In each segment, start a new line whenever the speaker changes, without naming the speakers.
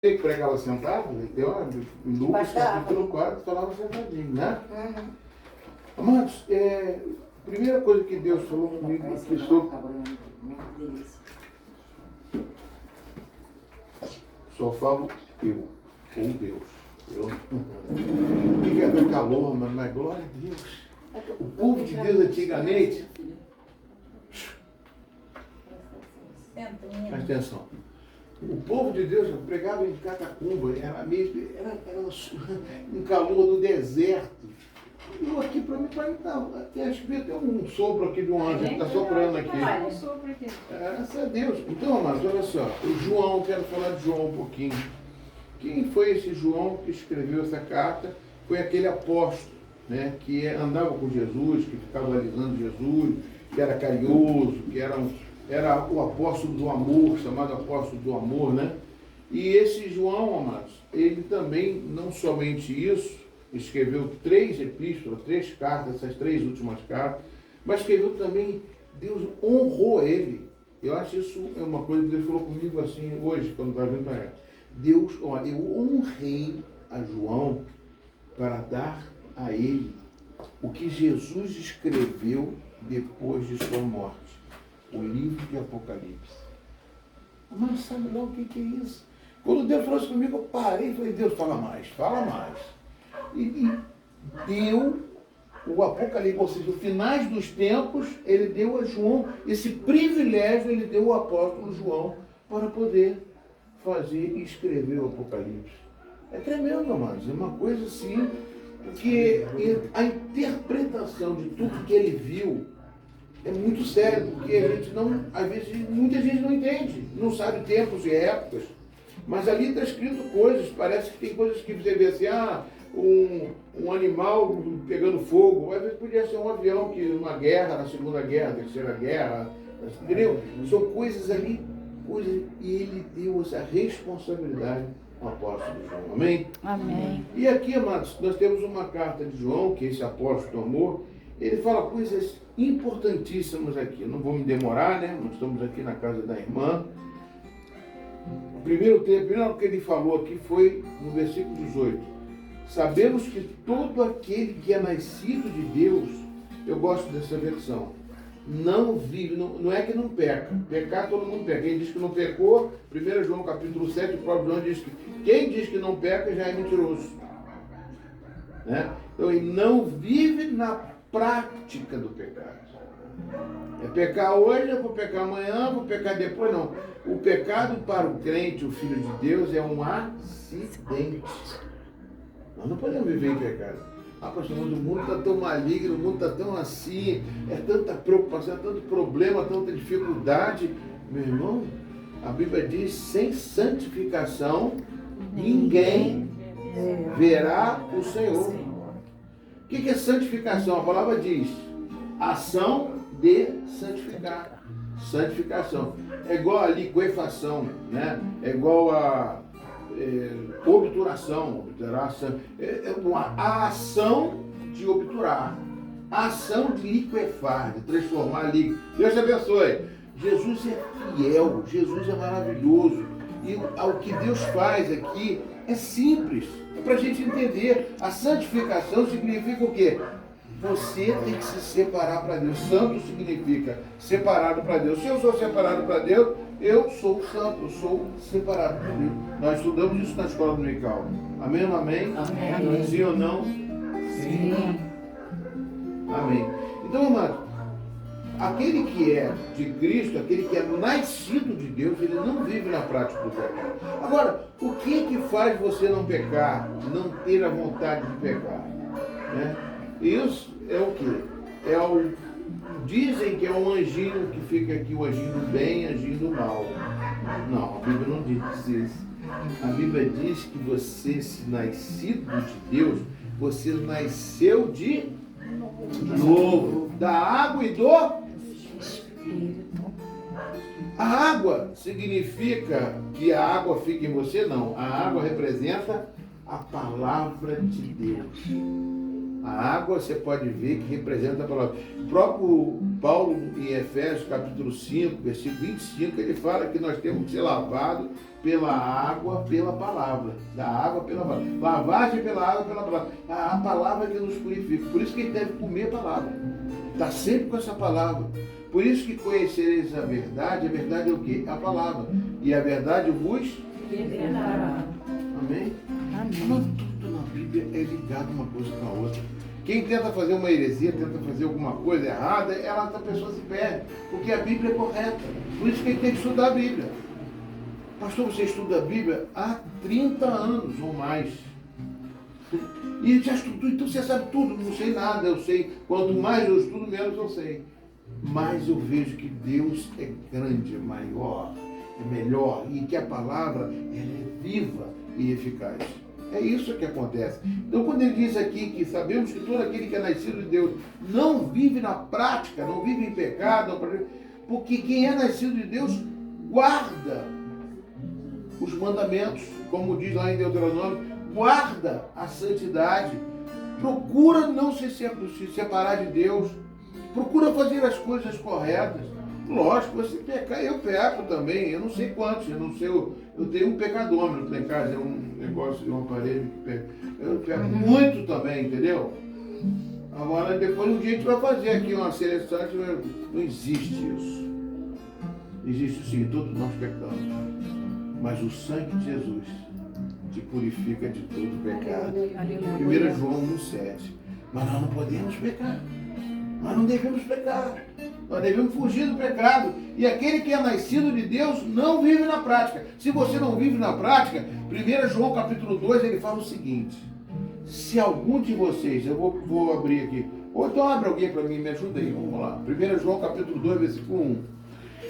Ele pregava sentado, deu em Lucas capítulo 4, falava sentadinho, né? Amados, primeira coisa que Deus falou comigo aqui sobre... Só falo eu, ou Deus. O que é da calor, mas glória a Deus. O povo de Deus antigamente... Presta atenção. O povo de Deus pregava em catacumba, era um calor do deserto. Eu aqui para mim, acho que tem um sopro aqui de um anjo que está soprando aqui. Graças a Deus. Então, amados, olha só, o João, quero falar de João um pouquinho. Quem foi esse João que escreveu essa carta? Foi aquele apóstolo, né, que andava com Jesus, que ficava alisando Jesus, que era carinhoso, que era o apóstolo do amor, chamado apóstolo do amor, né? E esse João, amados, ele também, não somente isso, escreveu 3 epístolas, 3 cartas, essas 3 últimas cartas, mas escreveu também, Deus honrou ele. Eu acho isso é uma coisa que Deus falou comigo assim hoje, quando estava vindo para cá. Deus, olha, eu honrei a João para dar a ele o que Jesus escreveu depois de sua morte. O livro de Apocalipse. Mas sabe lá o que é isso? Quando Deus falou isso comigo, eu parei e falei, Deus, fala mais, fala mais. E deu o Apocalipse, ou seja, os finais dos tempos, ele deu a João, esse privilégio ele deu ao apóstolo João para poder fazer e escrever o Apocalipse. É tremendo, amados, é uma coisa assim, porque a interpretação de tudo que ele viu é muito sério, porque a gente não, às vezes, muita gente não entende, não sabe tempos e épocas. Mas ali está escrito coisas, parece que tem coisas que você vê assim, um animal pegando fogo, às vezes podia ser um avião que numa guerra, na Segunda Guerra, Terceira Guerra, entendeu? São coisas ali, e ele deu essa responsabilidade ao apóstolo João. Amém?
Amém.
E aqui, amados, nós temos uma carta de João, que é esse apóstolo do amor. Ele fala coisas importantíssimas aqui. Não vou me demorar, né? Nós estamos aqui na casa da irmã. O primeiro que ele falou aqui foi no versículo 18. Sabemos que todo aquele que é nascido de Deus, eu gosto dessa versão, não vive, não é que não peca. Pecar todo mundo peca. Quem diz que não pecou, 1 João capítulo 7, o próprio João diz que quem diz que não peca já é mentiroso. Né? Então ele não vive na prática do pecado. É pecar hoje, eu vou pecar amanhã, vou pecar depois, não. O pecado para o crente, o Filho de Deus, é um acidente. Nós não podemos viver em pecado. Pastor, mas o mundo está tão maligno, o mundo está tão assim, é tanta preocupação, é tanto problema, tanta dificuldade. Meu irmão, a Bíblia diz, sem santificação, ninguém verá o Senhor. O que é santificação? A palavra diz, ação de santificar. Santificação. É igual a liquefação, né? É igual a obturação. A ação de obturar. A ação de liquefar, de transformar líquido. Deus te abençoe. Jesus é fiel, Jesus é maravilhoso. E o que Deus faz aqui é simples. É para a gente entender. A santificação significa o quê? Você tem que se separar para Deus. Santo significa separado para Deus. Se eu sou separado para Deus, eu sou santo, eu sou separado para Deus. Nós estudamos isso na escola dominical. Amém ou amém?
Amém.
Sim ou não?
Sim.
Amém. Então, amado, aquele que é de Cristo, aquele que é nascido de Deus, ele não vive na prática do pecado. Agora, o que faz você não pecar, não ter a vontade de pecar? Né? Isso é o quê? Dizem que é um anjinho que fica aqui, o anjinho do bem, anjinho do mal. Não, a Bíblia não diz isso. A Bíblia diz que você, se nascido de Deus, você nasceu de novo, da água e do Espírito. A água significa que a água fica em você? Não. A água representa a palavra de Deus. A água você pode ver que representa a palavra. O próprio Paulo, em Efésios, capítulo 5, versículo 25, ele fala que nós temos que ser lavados pela água, pela palavra. Da água, pela palavra. Lavagem pela água, pela palavra. A palavra que nos purifica. Por isso que ele deve comer a palavra. Está sempre com essa palavra. Por isso que conhecereis a verdade é o quê? A palavra. E a verdade vos
libertará.
Amém?
Amém.
Mas tudo na Bíblia é ligado uma coisa com a outra. Quem tenta fazer uma heresia, tenta fazer alguma coisa errada, essa pessoa se perde. Porque a Bíblia é correta. Por isso que ele tem que estudar a Bíblia. Pastor, você estuda a Bíblia há 30 anos ou mais. E já estudou, então você sabe tudo. Não sei nada, eu sei. Quanto mais eu estudo, menos eu sei. Mas eu vejo que Deus é grande, é maior, é melhor. E que a palavra ela é viva e eficaz. É isso que acontece. Então, quando ele diz aqui que sabemos que todo aquele que é nascido de Deus não vive na prática, não vive em pecado, porque quem é nascido de Deus guarda os mandamentos, como diz lá em Deuteronômio, guarda a santidade, procura não se separar de Deus, procura fazer as coisas corretas. Lógico, você pecar, eu peco também, eu não sei quantos, eu não sei, eu tenho um pecadômetro lá em casa, é um negócio de um aparelho que pega. Eu peco muito também, entendeu? Agora, depois um dia a gente vai fazer aqui uma seleção, não existe isso. Existe sim, todos nós pecamos. Mas o sangue de Jesus te purifica de todo pecado. 1 João 1,7. Mas nós não podemos pecar. Nós não devemos pecar. Nós devemos fugir do pecado. E aquele que é nascido de Deus não vive na prática. Se você não vive na prática, 1 João capítulo 2, ele fala o seguinte. Se algum de vocês, eu vou abrir aqui. Ou então abre alguém para mim, me ajuda aí. Vamos lá. 1 João capítulo 2, versículo 1.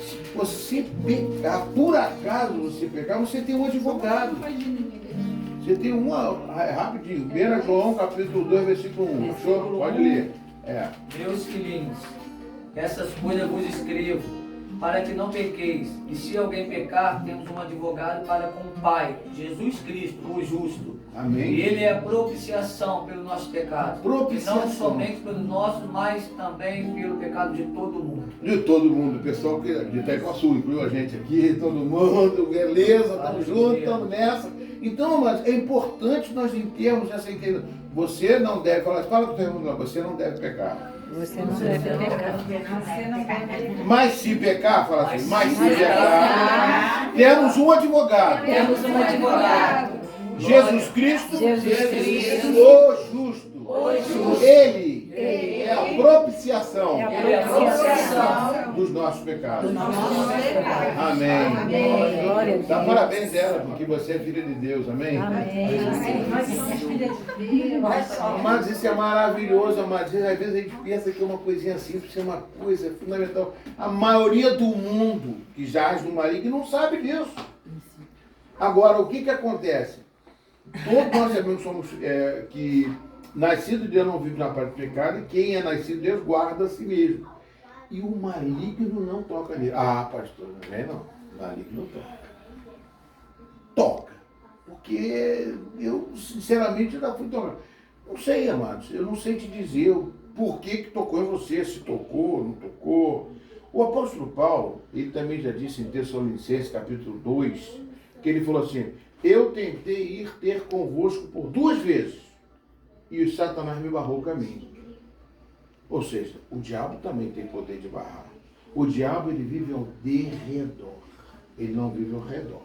Se você pecar, por acaso você pecar, você tem um advogado. Você tem rapidinho. 1 João capítulo 2, versículo 1. Achou? Pode ler.
Meus filhinhos, essas coisas vos escrevo, para que não pequeis. E se alguém pecar, temos um advogado para com o Pai, Jesus Cristo, o justo.
Amém.
E ele é a propiciação pelos nossos pecados.
Propiciação.
E não somente pelos nossos, mas também pelo pecado de todo mundo.
De todo mundo, o pessoal que de Itaiquaçu, incluiu a gente aqui, todo mundo, beleza, estamos juntos, estamos nessa. Então, mas é importante nós termos essa entendimento. Você não deve, fala com o teu irmão, você não deve pecar.
Você não deve pecar.
Mas se pecar, fala assim, mas se pecar, temos um advogado.
Temos um advogado.
Jesus Cristo, o justo. Ele é a propiciação dos nossos pecados. Amém. Dá parabéns dela, porque você é filha de Deus, amém? Mas isso é maravilhoso, amados. Às vezes a gente pensa que é uma coisinha simples, é uma coisa fundamental. A maioria do mundo que jaz no maligno não sabe disso. Agora, o que acontece? Todos nós sabemos que somos que nascido de Deus não vive na parte do pecado, e quem é nascido de Deus guarda a si mesmo. E o maligno não toca nele. Ah, pastor, não é não. O maligno não toca. Toca. Porque eu, sinceramente, já fui tocado. Não sei, amados, eu não sei te dizer por que tocou em você, se tocou, não tocou. O apóstolo Paulo, ele também já disse em Tessalonicenses, capítulo 2, que ele falou assim, eu tentei ir ter convosco por 2 vezes, e o Satanás me barrou o caminho. Ou seja, o diabo também tem poder de barrar. O diabo, ele vive ao derredor, ele não vive ao redor.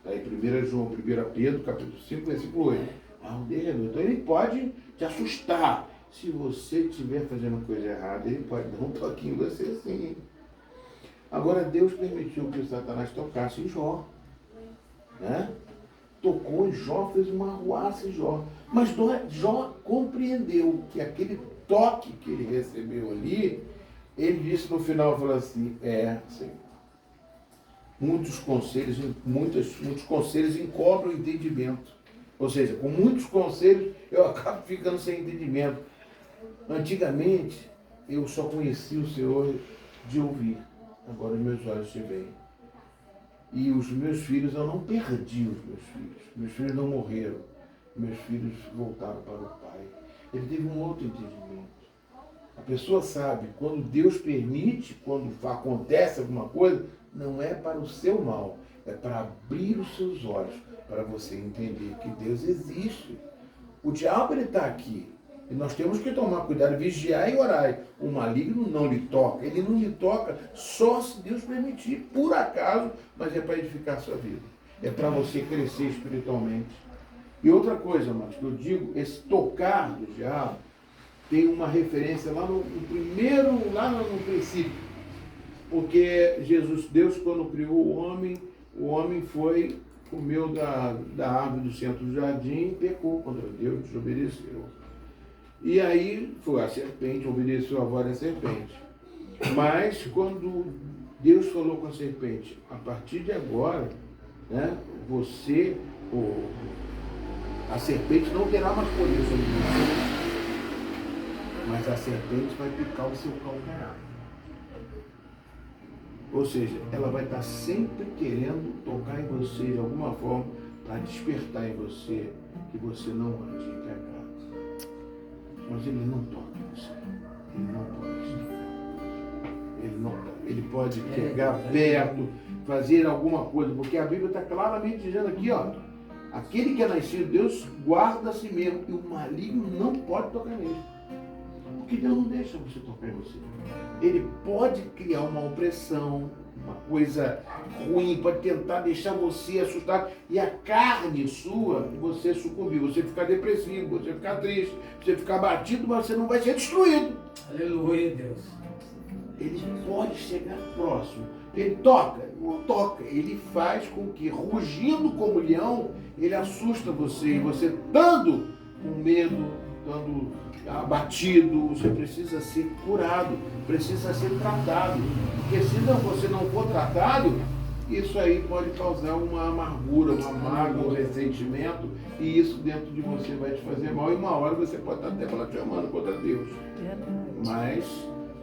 Aí 1 João, 1 Pedro, capítulo 5, versículo 8. Ao derredor. Então ele pode te assustar. Se você estiver fazendo coisa errada, ele pode dar um toquinho em você sim. Agora Deus permitiu que o Satanás tocasse em Jó. Né? Tocou em Jó, fez uma arruaça em Jó. Mas Jó compreendeu que aquele toque que ele recebeu ali, ele disse no final, falou assim, muitos conselhos encobrem o entendimento. Ou seja, com muitos conselhos eu acabo ficando sem entendimento. Antigamente, eu só conhecia o Senhor de ouvir. Agora meus olhos te veem. E os meus filhos, eu não perdi os meus filhos. Meus filhos não morreram. Meus filhos voltaram para o Pai. Ele teve um outro entendimento. A pessoa sabe, quando Deus permite, quando acontece alguma coisa, não é para o seu mal, é para abrir os seus olhos, para você entender que Deus existe. O diabo está aqui. E nós temos que tomar cuidado, vigiar e orar. O maligno não lhe toca. Ele não lhe toca só se Deus permitir, por acaso, mas é para edificar a sua vida. É para você crescer espiritualmente. E outra coisa, amados, que eu digo, esse tocar do diabo tem uma referência lá no princípio. Porque Deus, quando criou o homem foi, comeu da árvore do centro do jardim e pecou contra Deus, desobedeceu. E aí foi a serpente, obedeceu a voz da serpente. Mas quando Deus falou com a serpente, a partir de agora, né, a serpente não terá mais poder sobre você, mas a serpente vai picar o seu calcanhar. Ou seja, ela vai estar sempre querendo tocar em você de alguma forma para despertar em você que você não ande em pecado. Mas ele não toca em você. Ele não toca. Ele não toca. Ele pode pegar perto, fazer alguma coisa, porque a Bíblia está claramente dizendo aqui, ó, aquele que é nascido de Deus guarda a si mesmo e o maligno não pode tocar nele. Porque Deus não deixa você tocar em você. Ele pode criar uma opressão, uma coisa ruim, pode tentar deixar você assustado. E a carne sua, você sucumbir, você ficar depressivo, você ficar triste, você ficar abatido, mas você não vai ser destruído.
Aleluia, Deus.
Ele pode chegar próximo. Ele toca, não toca. Ele faz com que, rugindo como leão, ele assusta você. E você estando com medo, estando abatido, você precisa ser curado, precisa ser tratado. Porque se você não for tratado, isso aí pode causar uma amargura, uma mágoa, um ressentimento, e isso dentro de você vai te fazer mal. E uma hora você pode estar até blasfemando contra Deus. Mas,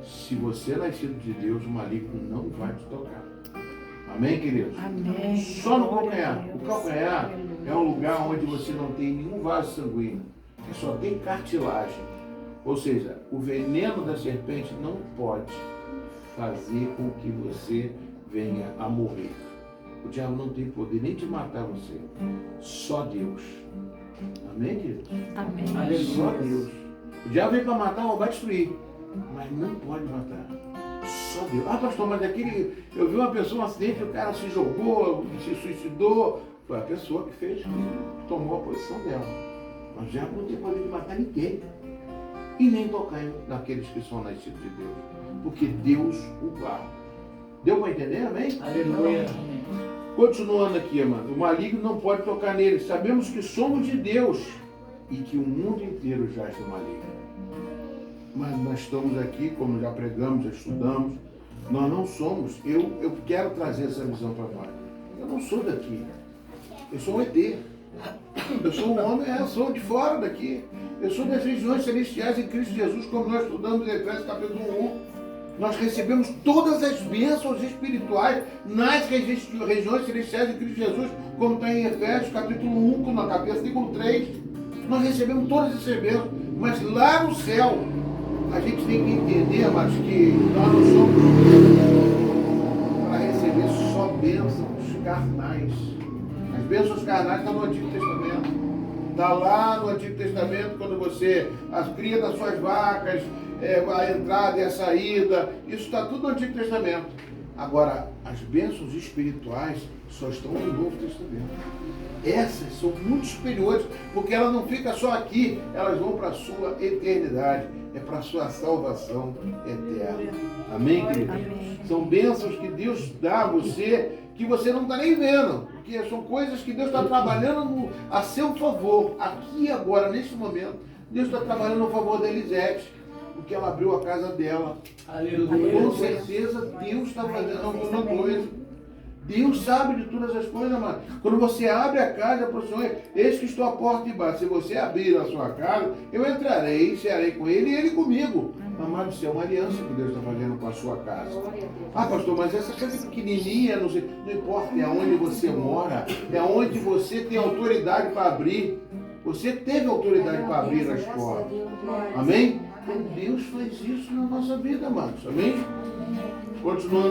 se você é nascido de Deus, o maligno não vai te tocar. Amém, queridos?
Amém.
Só no calcanhar. O calcanhar é um lugar onde você não tem nenhum vaso sanguíneo. Só tem cartilagem. Ou seja, o veneno da serpente não pode fazer com que você venha a morrer. O diabo não tem poder nem de matar você. Só Deus. Amém, queridos?
Amém.
Só Deus. O diabo vem para matar ou vai destruir. Mas não pode matar. Só Deus. Ah, pastor, mas aquele... Eu vi uma pessoa, um acidente, o cara se jogou, se suicidou. Foi a pessoa que fez, que tomou a posição dela. Mas o diabo não tem poder de matar ninguém. E nem tocar naqueles que são nascidos de Deus. Porque Deus o guarda. Deu para entender? Amém?
Aleluia.
Continuando aqui, amado. O maligno não pode tocar nele. Sabemos que somos de Deus e que o mundo inteiro jaz no maligno. Mas nós estamos aqui, como já pregamos, já estudamos, nós não somos. Eu quero trazer essa visão para nós. Eu não sou daqui. Eu sou um ET. Eu sou um homem, eu sou de fora daqui. Eu sou das regiões celestiais em Cristo Jesus, como nós estudamos em Efésios capítulo 1. Nós recebemos todas as bênçãos espirituais nas regiões celestiais em Cristo Jesus, como está em Efésios capítulo 1, na versículo 3. Nós recebemos todas essas bênçãos, mas lá no céu, a gente tem que entender, mas que nós não somos para receber só bênçãos carnais. As bênçãos carnais estão no Antigo Testamento. Está lá no Antigo Testamento, quando você cria das suas vacas, a entrada e a saída, isso está tudo no Antigo Testamento. Agora, as bênçãos espirituais só estão no Novo Testamento. Essas são muito superiores, porque elas não ficam só aqui, elas vão para a sua eternidade, é para a sua salvação eterna. Amém, querido?
Amém.
São bênçãos que Deus dá a você, que você não está nem vendo, porque são coisas que Deus está trabalhando a seu favor, aqui e agora, neste momento. Deus está trabalhando a favor da Elisete, porque ela abriu a casa dela.
Aleluia.
Com certeza Deus está fazendo alguma coisa. Deus sabe de todas as coisas, mano. Quando você abre a casa para o Senhor, eis que estou à porta e bato. Se você abrir a sua casa, eu entrarei, cearei com ele e ele comigo. Amado, isso é uma aliança que Deus está fazendo com a sua casa. Ah, pastor, mas essa casa pequenininha, não importa, é onde você mora, é onde você tem autoridade para abrir. Você teve autoridade para abrir as portas. Amém? Então Deus faz isso na nossa vida, amados. Amém? Continuando